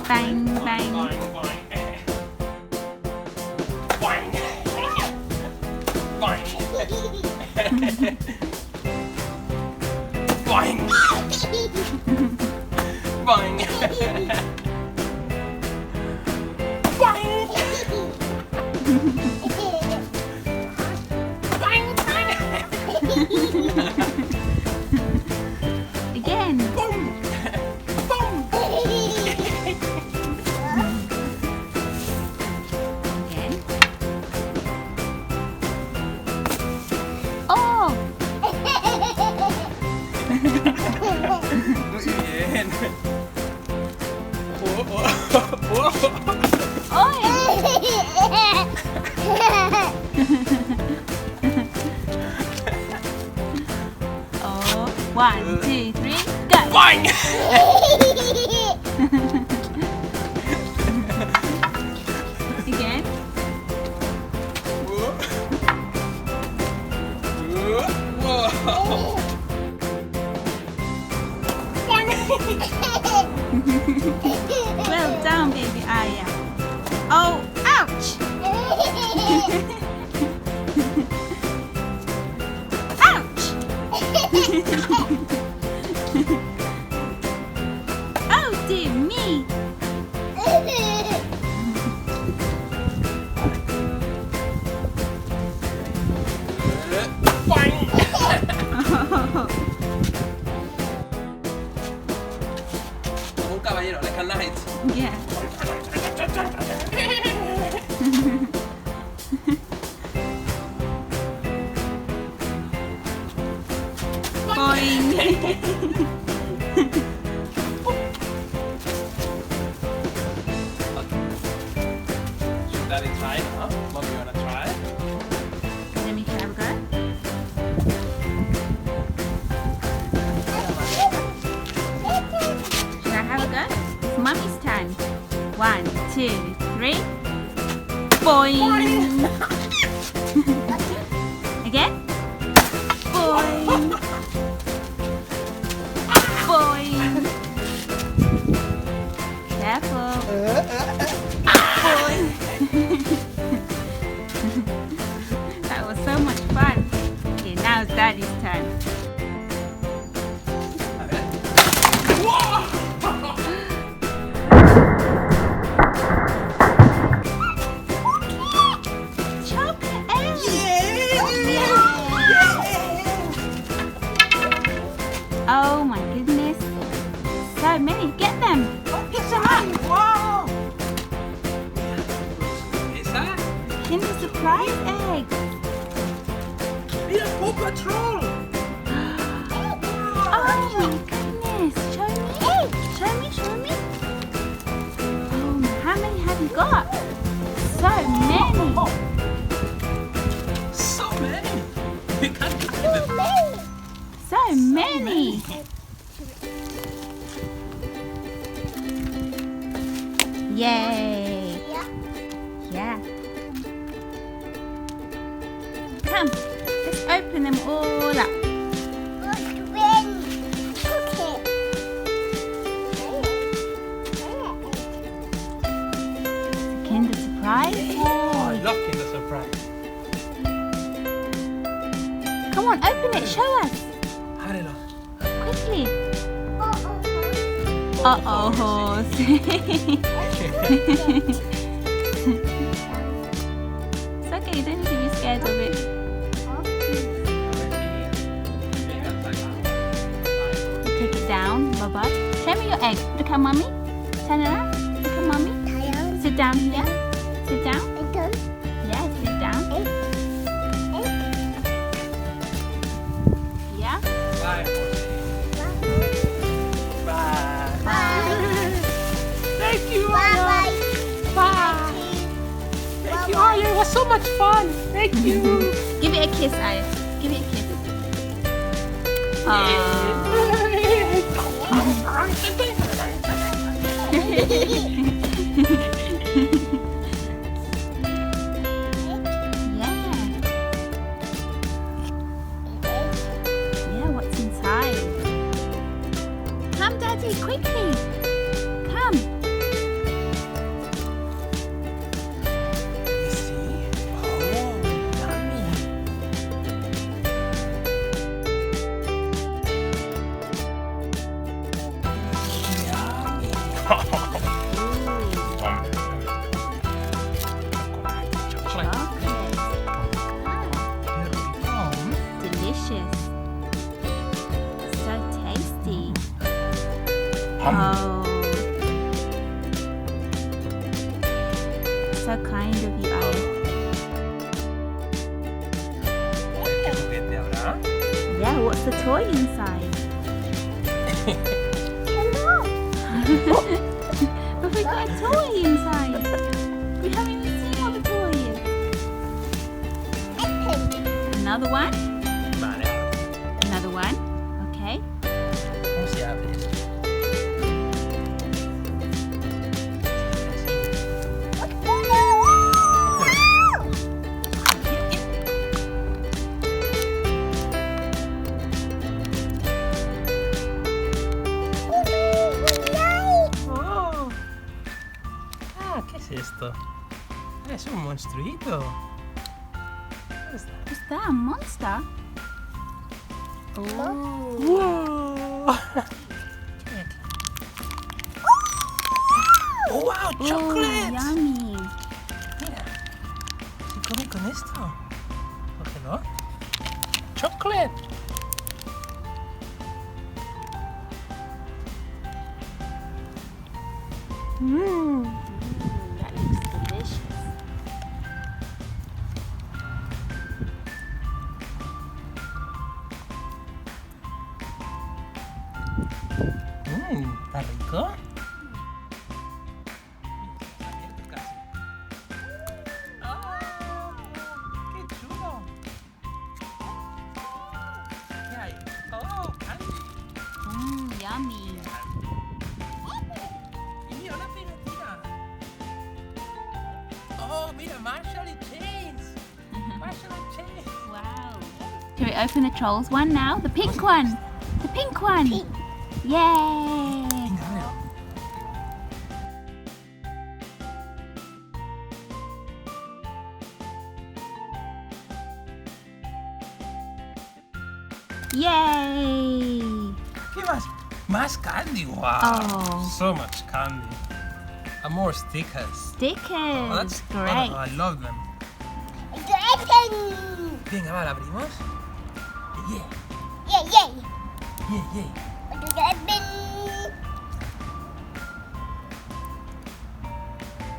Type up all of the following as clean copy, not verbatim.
Bang, bang. Boing. Boing. Boing. Boing. Again. Boom. Boom. Again. Oh! Yen. Oi! Oh, 1, 2, 3, go! Boing. Again. Whoa. Well done, baby Aya. Oh, ouch! Ouch! Oh dear me! Un caballero, like a knight. Yeah. Boing. Should Daddy try it, huh? Mommy, you wanna try it? Let me have a go. Should I have a go? It's Mummy's turn. 1, 2, 3. Boing. Again. Boing. Boing. Careful. Boing. That was so much fun. Okay, now it's Daddy's turn. Chocolate eggs. Oh my goodness. So many. Get them. Pick them up. Wow! Esa? Kinder Surprise eggs. Mira, Paw Patrol! Oh my goodness. Show me. Show me, show me. Oh, how many have you got? So many. So many! You can't count them. So many. Yay. Yeah. Come, let's open them all up. Kinder Surprise. Oh, I love Kinder Surprise. Come on, open it. Show us. Harelo. Quickly. Uh-oh. It's okay, you don't need to be scared of it. Take it down, Baba. Show me your egg. Look at Mommy. Turn it up. Look at Mommy. Sit down here. Sit down. Yeah, sit down. Yeah. Bye. Bye. Thank you, Aya. Bye. Thank you, Aya. It was so much fun. Thank you. Give it a kiss, Aya. Give it a kiss. Yeah, what's inside? Come, Daddy, quickly. Come. Chocolate. Delicious. So tasty. Oh. So kind of you, Aya. Yeah, what's the toy inside? But we got a toy inside. We haven't even seen what the toy is. Another one? Vale. Another one. Okay. ¿Cómo se abre esto? Oh. Ah, ¿qué es esto? Es un monstruito. ¿Qué es Is that a monster? Oh. ¡Wow! ¡Oh, wow! ¡Chocolate! Yummy. Mira, se come con esto. Cógelo. ¡Chocolate! That looks delicious. ¿Está rico? Abierto casi. ¡Ah! ¡Qué chulo! ¿Qué hay? ¡Oh, candy! Yummy. Y mira, una pegatina. ¡Oh, mira! Marshall y Chains. Marshall and Chains. Wow. Shall we open the trolls one now? The pink one. The pink one. Yay. Venga, veo. Yay. ¿Qué más? Más candy. Wow. Oh. So much candy. And more stickers. Stickers. Oh, that's Great. Oh, I love them. Venga, va, la abrimos. Yeah, yeah, yeah.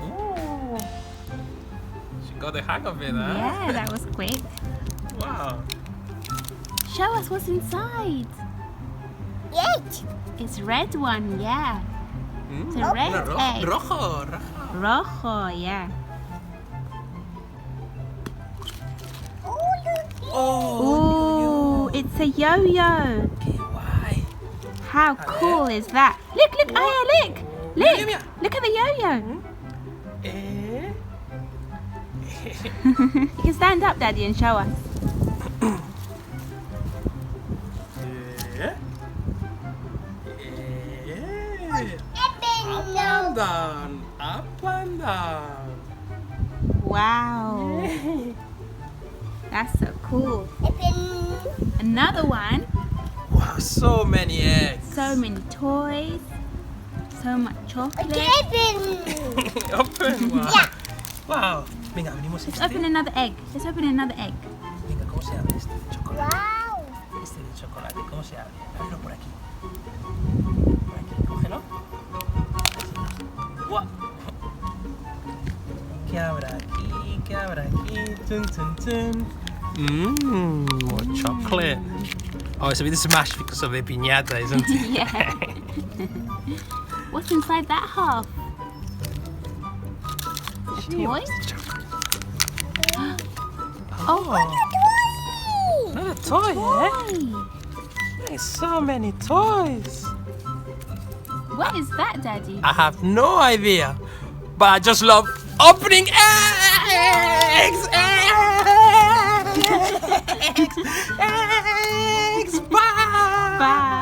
Ooh. She got the hang of it, huh? Yeah, that was quick. Wow. Show us what's inside. It's red one, yeah. It's a red egg. Rojo. Rojo, yeah. Oh, Ooh, it's a yo-yo. qué guay. How cool is that? Look, Aya, look. Mira, Look, mira. look at the yo-yo. Eh. You can stand up, Daddy, and show us. Eh. Up and down. Wow. That's so cool. Another one. Wow, so many eggs. So many toys. So much chocolate. Open. Wow. Yeah. Wow. Venga, abrimos Let's este. open another egg. Let's open another egg. Venga, ¿cómo se abre este de chocolate? Este de chocolate, ¿cómo se abre? Ábrelo por aquí. Por aquí, cógelo. Así. ¡Guau! ¿Qué habrá aquí? ¿Qué habrá aquí? Tun, tun, tun. More chocolate. Oh, it's a bit smashed because of the piñata, isn't it? Yeah. What's inside that half? A toy? Oh, another toy, eh? Toy. There's so many toys. What is that, Daddy? I have no idea, but I just love opening eggs. Eggs. Bye. Bye.